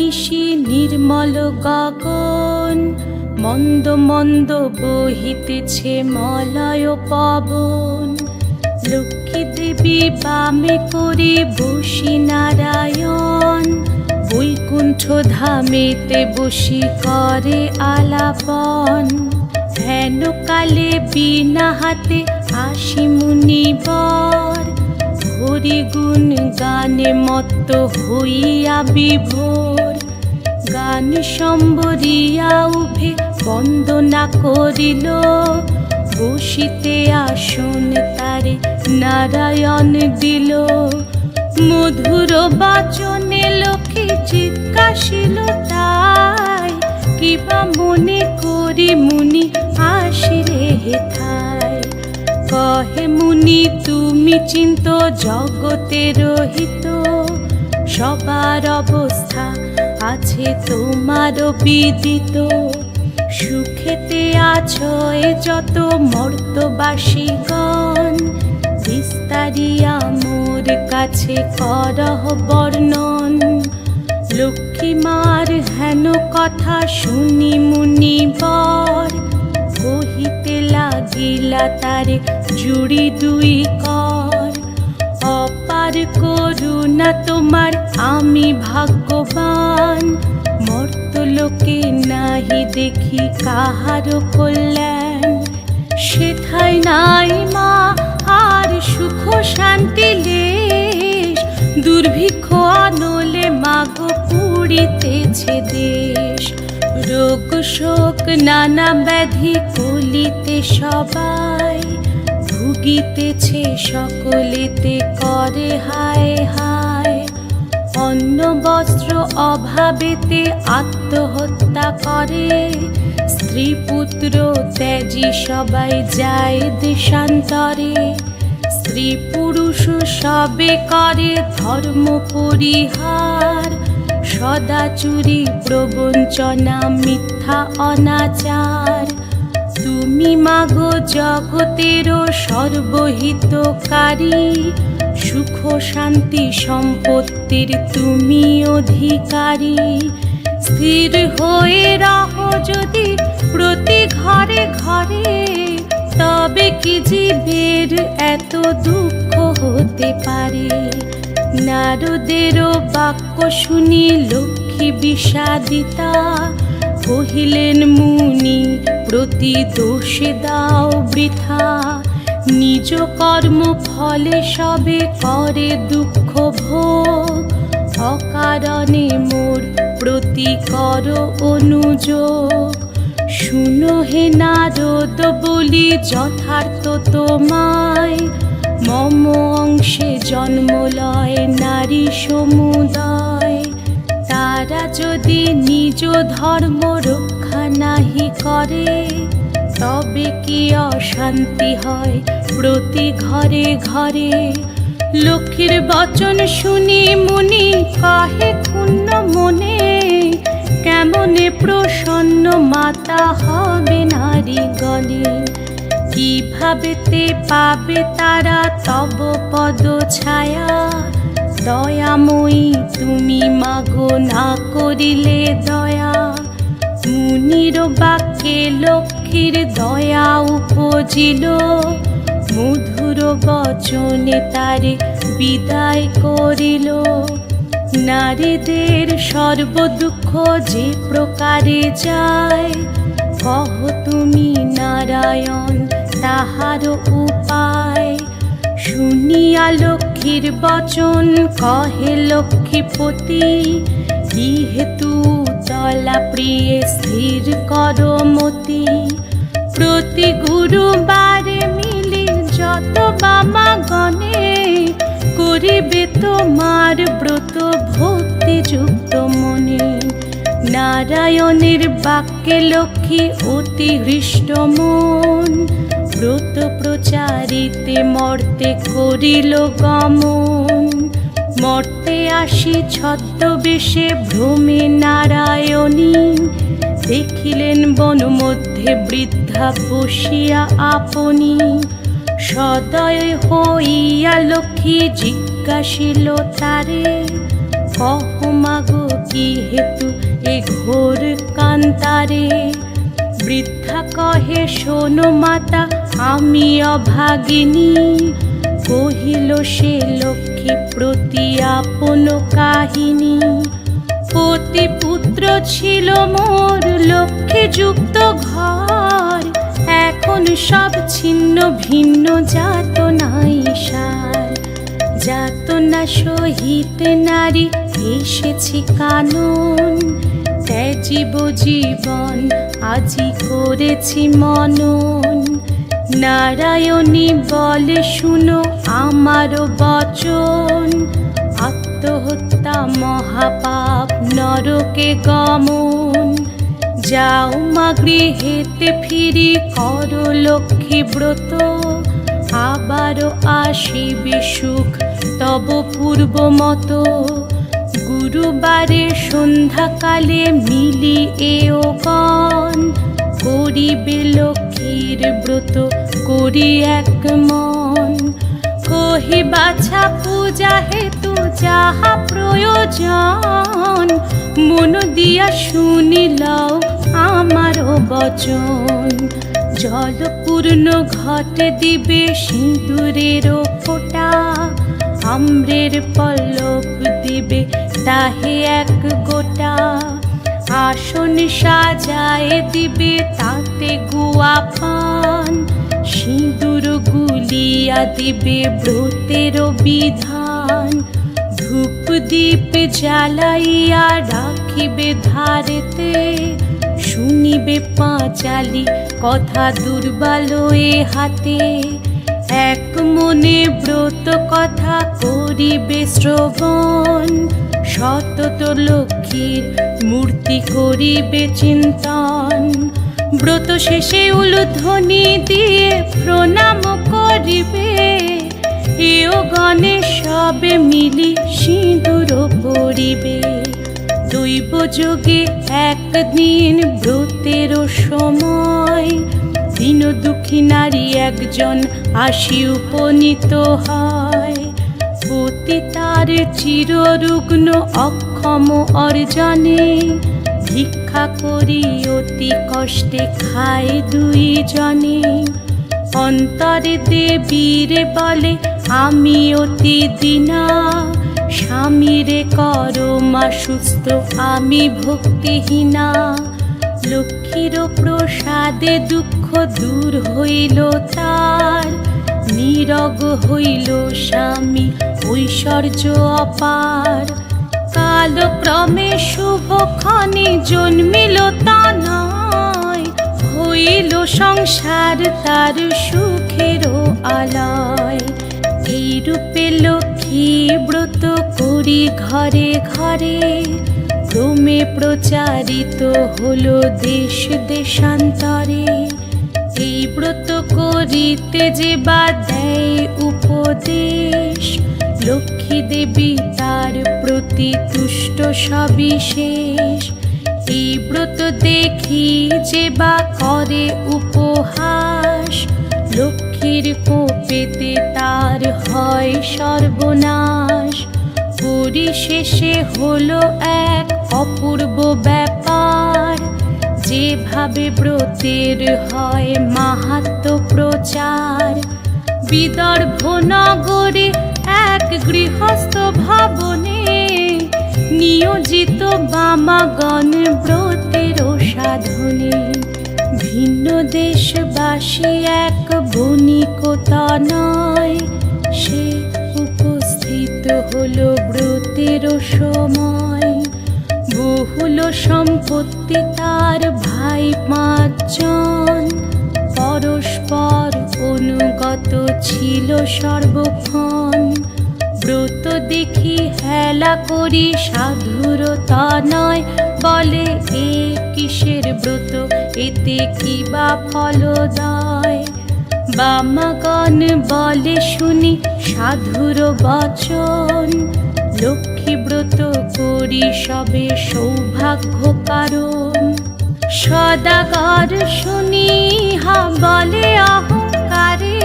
নিশি নির্মল গগন, মন্দ মন্দ বহিতেছে মলয় পবন। লক্ষ্মী দেবী বামে করে বসি নারায়ণ, বৈকুণ্ঠ ধামেতে বসি করে আলাপন। হেন কালে বিনা হাতে আসি মুনিবর, হরি গুণ গানে মত্ত হইয়া বিভোর। গান সম্বরিয়া উভে বন্দনা করিল, বসিতে আসন তারে নারায়ণ দিল। মধুর বাচনে লক্ষ্মী জিজ্ঞাসিল তাই, কিবা মনে করি মুনি আসিলে হেথায়। কহে মুনি তুমি চিন্ত জগতের হিত, সবার অবস্থা আছে তোমার বিদিত। সুখেতে আছো এ যত মর্তবাসীগণ, বিস্তারিয়া মোর কাছে করহ বর্ণন। লক্ষ্মী মার হেন কথা শুনি মুনিবর, কহিতে লাগিলা তারে জুড়ি দুই কর। অপার করুণা তোমার আমি ভাগ্যবান, মর্তলোকে নাহি দেখি কাহার কল্যাণ। সেথায় নাই মা আর সুখ শান্তি লেশ, দুর্ভিক্ষ আনলে মাগো পুড়িতেছে দেশ। রোগ শোক নানা ব্যাধি কলিতে সবাই, ভুগিতেছে সকলেতে করে হায় হায়। অন্ন বস্ত্র অভাবেতে আত্মহত্যা করে, স্ত্রী পুত্র ত্যাজি সবাই যায় দেশান্তরে। স্ত্রী পুরুষ সবে করে ধর্ম পরিহার, সদা চুরি প্রবঞ্চনা মিথ্যা অনাচার। তুমি মাগো জগতের সর্বহিতকারী, সুখ শান্তি সম্পত্তির তুমি অধিকারী। স্থির হয়ে রহো যদি প্রতি ঘরে ঘরে, তবে কি জীবের এত দুঃখ হতে পারে। নারদের বাক্য শুনি লক্ষ্মী বিষাদিতা, কহিলেন মুনি প্রতি দোষে দাও বৃথা। নিজ কর্ম ফলে সবে করে দুঃখ ভোগ, অকারণে মোর প্রতি কর অনুযোগ। শুনো হে নারদ বলি যথার্থ তোমায়, মম অংশে জন্ম লয় নারী সমুদয়। তারা যদি নিজ ধর্ম রক্ষা নাহি করে, তবে কি অশান্তি হয় প্রতি ঘরে ঘরে। লক্ষ্মীর বচন শুনি মুনি কাহে ক্ষুণ্ণ মনে, কেমনে প্রসন্ন মাতা হবে নারীগণে। কিভাবেতে পাবে তারা তব পদ ছায়া, দয়াময়ী তুমি মাগো না করিলে দয়া। মুনির বাক্যে লক্ষ্মীর দয়া উপজিল, মধুর বচনে তারে বিদায় করিল। নারীদের সর্বদুঃখ যে প্রকারে যায়, কহ তুমি নারায়ণ তাহার উপায়। শুনিয়া লক্ষ্মীর বচন কহে লক্ষ্মীপতি, কি হেতু তলা প্রিয়ে স্থির কর মতি। প্রতি গুরুবারে মিলি যত বামা গণে, করিবে তোমার ব্রত ভক্তি যুক্ত মনে। নারায়ণের বাক্যে লক্ষ্মী অতি হৃষ্ট মন, ব্রত প্রচারিতে মর্তে করিল গমন। মর্তে আসি ছদ্মবেশে ভ্রমে নারায়ণী, দেখিলেন বন মধ্যে বৃদ্ধা বসিয়া আপনি। সদয় হইয়া লক্ষ্মী জিজ্ঞাসিল তারে, কহ মাগো কি হেতু এ ঘোর কান্তারে। বৃদ্ধা কহে শোনো মাতা আমি অভাগিনী, কহিল সে লক্ষ্মী প্রতি আপন কাহিনী। পতি পুত্র ছিল মোর লক্ষ্মী যুক্ত ঘর, এখন সব ছিন্ন ভিন্ন যাতনাই সার। যাতনা সহিত নারী এসেছি কানন, ত্যাজিব জীবন আজি করেছি মনন। নারায়ণী বলে শুনো আমারও বচন, আত্মহত্যা মহাপাপ নরকে গমন। যাও মা গৃহেতে ফিরি করো লক্ষ্মী ব্রত, আবারও আসিবে সুখ তব পূর্ব মতো। গুরুবারে সন্ধ্যাকালে মিলি এও গণ, করিবে লক্ষ্মীর ব্রত করি এক মন। কহি বাছা পূজা হেতু যাহা প্রয়োজন, মন দিয়া শুনিলাও আমারও বচন। জলপূর্ণ ঘটে দিবে সিঁদুরেরও ফোঁটা, আম্রের পল্লব দিবে তাহে এক গোটা। আসন সাজায় দিবে তাতে গুয়া পান, সিঁদুর গুলিয়া দিবে ব্রতের বিধান। ধূপ দীপ জ্বালাইয়া রাখিবে ধারেতে, শুনিবে পাঁচালি কথা দুর্বল এ হাতে। এক মনে ব্রত কথা করিবে শ্রবণ, সতত লক্ষ্মীর মূর্তি করিবে চিন্তন। ব্রত শেষে উলুধ্বনি দিয়ে প্রণাম করিবে, এও গণে সবে মিলি সিঁদুর পরিবে। দৈব যোগে একদিন ব্রতের সময়, দীন দুঃখী নারী একজন আসি উপনীত হয়। পতি তার চিররুগ্ন অক্ষম অর্জনে, ভিক্ষা করি অতি কষ্টে খায় দুই জনে। অন্তরে দেবীরে বলে আমি অতি দীনা, স্বামীরে করো মা সুস্থ আমি ভক্তিহীনা। লক্ষ্মীর প্রসাদে দুঃখ দূর হইল তার, নীরগ হইল স্বামী ঐশ্বর্য অপার। কালক্রমে শুভক্ষণে জন্মিল তা নয়, হইল সংসার তার সুখেরও আলয়। এইরূপে লক্ষ্মী ব্রত করি ঘরে ঘরে, ক্রমে প্রচারিত হলো দেশ দেশান্তরে। এই ব্রত করিতে যে বা দেয় উপদেশ, লক্ষ্মী দেবী তার প্রতি তুষ্ট সবিশেষ। এই ব্রত দেখি যে বা করে উপহাস, লক্ষ্মীর কোপেতে তার হয় সর্বনাশ। পরিশেষে হলো এক অপূর্ব ব্যাপার, যেভাবে ব্রতের হয় মাহাত্ম্য প্রচার। বিদর্ভ নগরে এক গৃহস্থ ভবনে, নিয়োজিত বামাগণ ব্রতের সাধনে। ভিন্ন দেশবাসী এক বণিকতা নয়, সে উপস্থিত হলো ব্রতের সময়। বহুল সম্পত্তি তার ভাই পাঁচজন, পরস্পর অনুগত ছিল সর্বক্ষণ। ব্রত দেখি হেলা করি সাধুরতা নয়, বলে এ কিসের ব্রত এতে কি বা ফলদায়। বামাগণ বলে শুনি সাধুর বচন, লক্ষ্মী ব্রত করি সবে সৌভাগ্য কারণ। সদাগর শুনি হা বলে অহংকারে,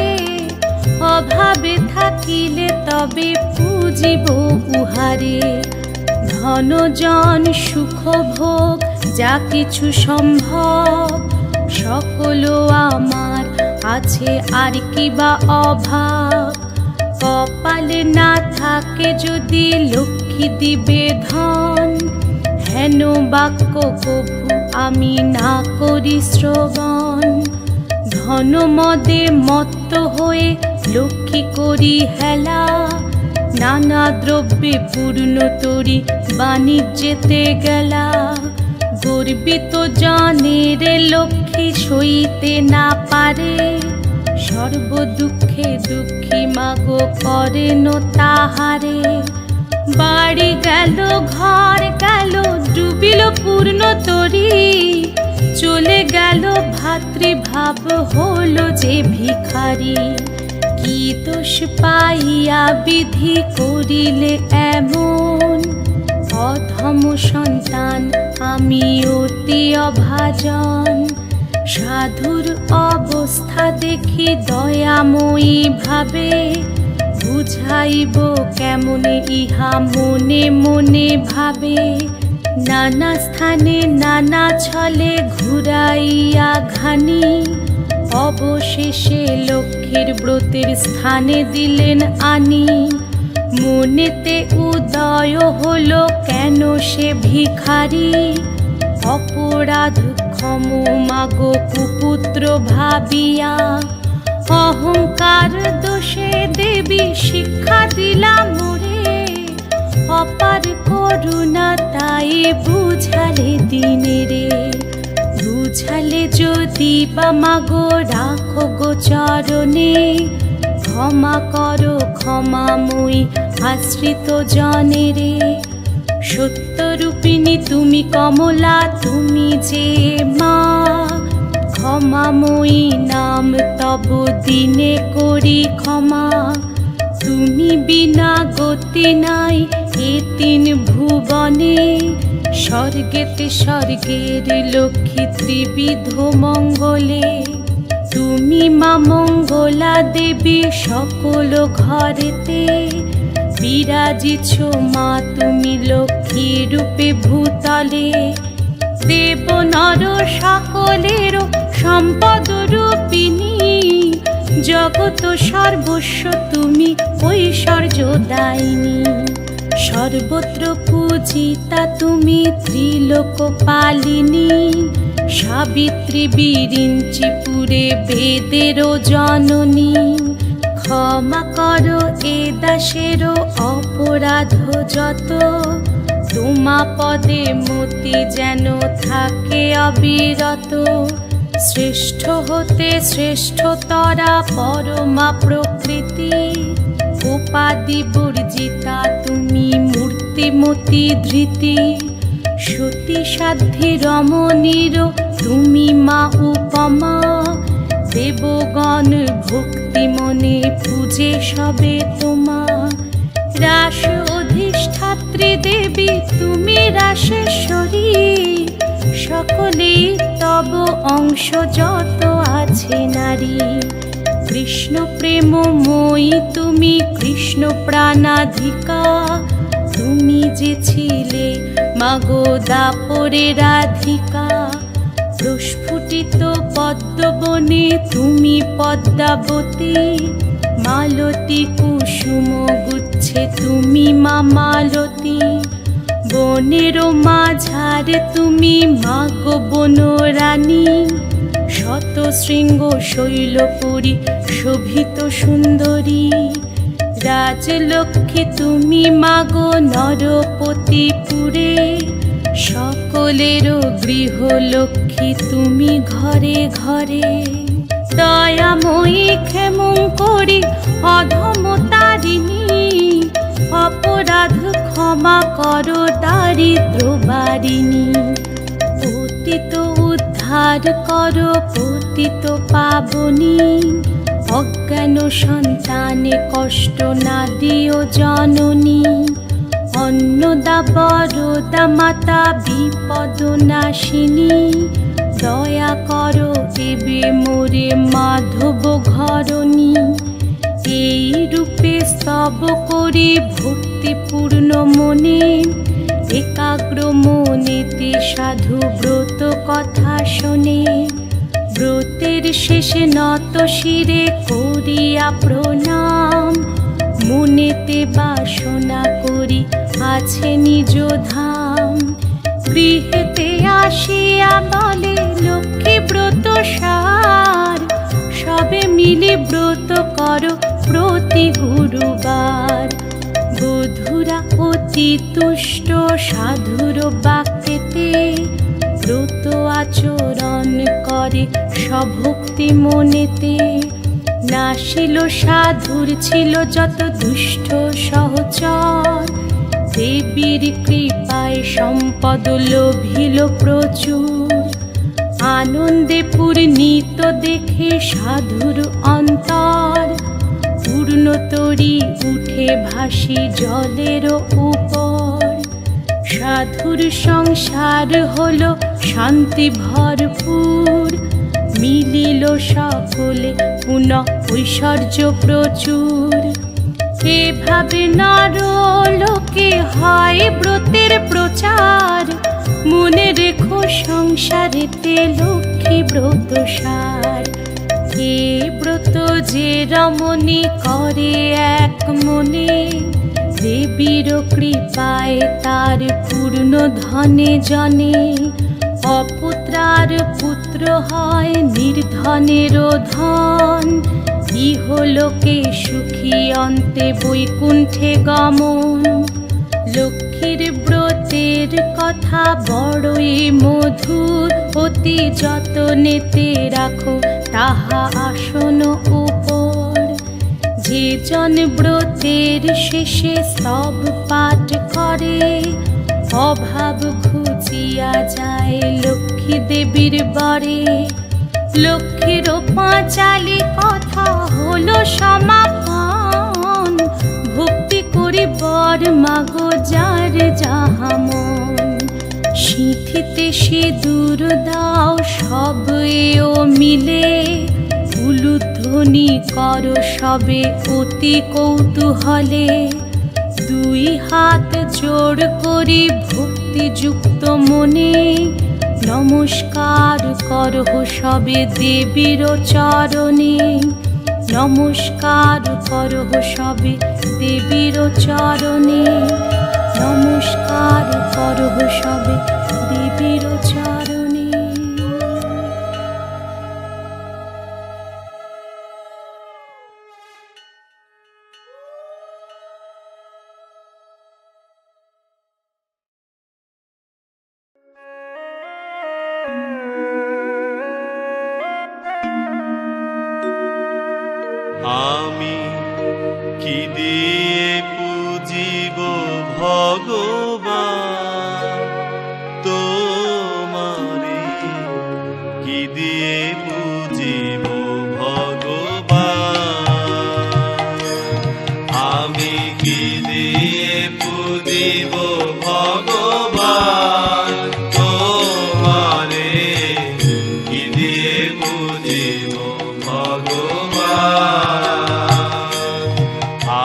অভাবে থাকিলে তবে পুজিব উহারে। ধনজন সুখ ভোগ যা কিছু সম্ভব, সকল আমার আছে, আর কি বা অভাব। কপালে না থাকে যদি লক্ষ্মী দিবে ধন, হেন বাক্য কভু আমি না করি শ্রবণ। ধন মদে মত্ত হয়ে লক্ষ্মী করি হেলা, নানা দ্রব্যে পূর্ণ তরি বাণিজ্যেতে গেলা। গর্বিত জনের লক্ষ্মী সইতে না পারে, সর্ব দুঃখে দুঃখী মাগো করেন তাহারে। বাড়ি গেল ঘর গেল ডুবিল পূর্ণ তরি, চলে গেল ভাতৃভাব হলো যে ভিখারি। কি দোষ পাইয়া বিধি করিলে এমন, অধম সন্তান আমি অতি অভাজন। সাধুর অবস্থা দেখি দয়াময়ী ভাবে, বুঝাইব কেমনে ইহা মনে মনে ভাবে। নানা স্থানে নানা ছলে ঘুরাইয়া ঘানি, অবশেষে লক্ষ্মীর ব্রতের স্থানে দিলেন আনি। মনেতে উদয় হলো কেন সে ভিখারি, অপরাধ ক্ষম মাগো কুপুত্র ভাবিয়া। অহংকার দোষে দেবী শিক্ষা দিলাম মোরে, অপার করুণা তাই বুঝালে দিনে রে। বুঝালে যদি বা মাগো রাখো গো চরণে, ক্ষমা করো ক্ষমাময়ী আশ্রিত জনেরে। সত্যরূপিণী তুমি কমলা তুমি যে মা, ক্ষমাময়ী নাম তব দিনে করি ক্ষমা। তুমি বিনা গতি নাই এ তিন ভুবনে, স্বর্গেতে স্বর্গের লক্ষ্মী ত্রিবিধ মঙ্গলে। তুমি মা মঙ্গলা দেবী সকল ঘরেতে, বিরাজিছ মা তুমি লক্ষ্মী রূপে ভূতলে। দেব নর সকলের সম্পদ রূপিণী, জগত সর্বস্ব তুমি ঐশ্বর্য দায়িনী। সর্বত্র পূজিতা তুমি ত্রিলোক পালিনী, সাবিত্রী বিরিঞ্চিপুরে বেদের জননী। ক্ষমা করো এ দাসেরও অপরাধ যত, তোমা পদে মতি যেন থাকে অবিরত। শ্রেষ্ঠ হতে শ্রেষ্ঠতরা পরমা প্রকৃতি, উপাধি বর্জিতা তুমি মূর্তিমতি ধৃতি। সতী সাধ্যি রমণীর তুমি মা উপমা, দেবগণ ভক্তি মনে পূজে সবে তোমা। রাস অধিষ্ঠাত্রী দেবী তুমি রাসেশ্বরী, সকলেই তব অংশ যত আছে নারী। কৃষ্ণ প্রেমময়ী তুমি কৃষ্ণ প্রাণাধিকা, তুমি যে ছিলে মাগো দাপরে রাধিকা। প্রস্ফুটিত পদ্মবনে তুমি পদ্মাবতী, মালতী কুসুম গুচ্ছে তুমি মা মালতী। বনের মাঝারে তুমি মাগো বনরানী, শত শৃঙ্গ শৈলপুরী শোভিত সুন্দরী। রাজলক্ষ্মী তুমি মাগো নরপতিপুরে, সকলের গৃহলক্ষ্মী তুমি ঘরে ঘরে। দয়াময়ী ক্ষেমঙ্করী অধমতারিণী, অপরাধ ক্ষমা করো দারিদ্র বারিণী। পতিত উদ্ধার করো পতিত পাবনী, অজ্ঞান সন্তানে কষ্ট না দিও জননী। অন্নদা বরদা মাতা বিপদ নাশিনী, দয়া করো দেবে মোরে মাধব ঘরণী। এই রূপে স্তব করি ভক্তিপূর্ণ মনে, একাগ্র মনেতে সাধু ব্রত কথা শোনে। ব্রতের শেষে নত শিরে করিয়া প্রণাম, মনেতে বাসনা করি আছে নিজ ধাম। গৃহেতে আসিয়া বলে লক্ষ্মী ব্রত সার, সবে মিলে ব্রত করো প্রতি গুরুবার। বধূরা অতি তুষ্ট সাধুর বাক্যেতে, ব্রত আচরণ করে সভক্তি মনেতে। নাশিল সাধুর ছিল যত দুষ্ট সহচর, দেবীর কৃপায় সম্পদ লোভিল প্রচুর। আনন্দে পূর্ণিত দেখে সাধুর অন্তর, পূর্ণতরী উঠে ভাসি জলের উপর। সাধুর সংসার হলো শান্তি ভরপুর, মিলিল সকলে পুনঃ ঐশ্বর্য প্রচুর। এভাবে নরলোকে হয় ব্রতের প্রচার, মনে রেখো সংসারেতে লক্ষ্মী ব্রত সার। এ ব্রত যে রমণী করে এক মনে, দেবীর কৃপায় তার পূর্ণ ধনে জনে। অপুত্রার পুত্র হয় নির্ধনের ধন, ইহলোকে সুখী অন্তে বৈকুণ্ঠে গমন। লক্ষ্মীর ব্রতের কথা বড়ই মধুর, অতি যতনেতে রাখো তাহা আসন উপর। যে জন ব্রতের শেষে স্তব পাঠ করে, অভাব ঘুচিয়া যায় লক্ষ্মী দেবীর বরে। লক্ষ্মীর পাঁচালি কথা হলো সমাপন, ভক্তি করি বর মাগো যার যাহা মন। সিঁথিতে সিঁদুর দাও সব এও মিলে, উলুধ্বনি করো সবে অতি কৌতূহলে। দুই হাত জোড় করি ভক্তিযুক্ত মনে, নমস্কার করো সবে দেবীর চরণে। নমস্কার করো সবে দেবীর চরণে, নমস্কার করো সবে দেবীর চরণে। আমি কি দিয়ে পুজিব ভগবান তোমারে, কি দিয়ে পুজিব ভগবান। আমি কি দিয়ে পুজিব ভগবান তোমারে, কি দিয়ে পুজিব ভগবান।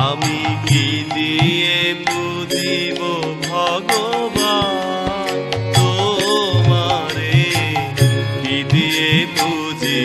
আমি কি দিয়ে পুজিব ভগবান তোমারে, কি দিয়ে পুজিব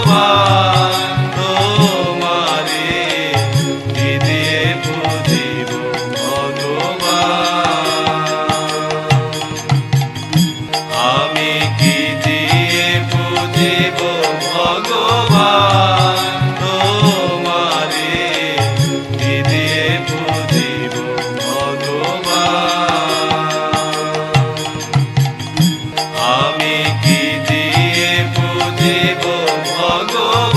ভগবান তোমারে কি দিয়ে পুজিব ভগবান আমি কি দিয়ে পুজিব ভগবান তোমারে কি দিয়ে পুজিব ভগবান আমি কি দিয়ে পুজিব ভগবান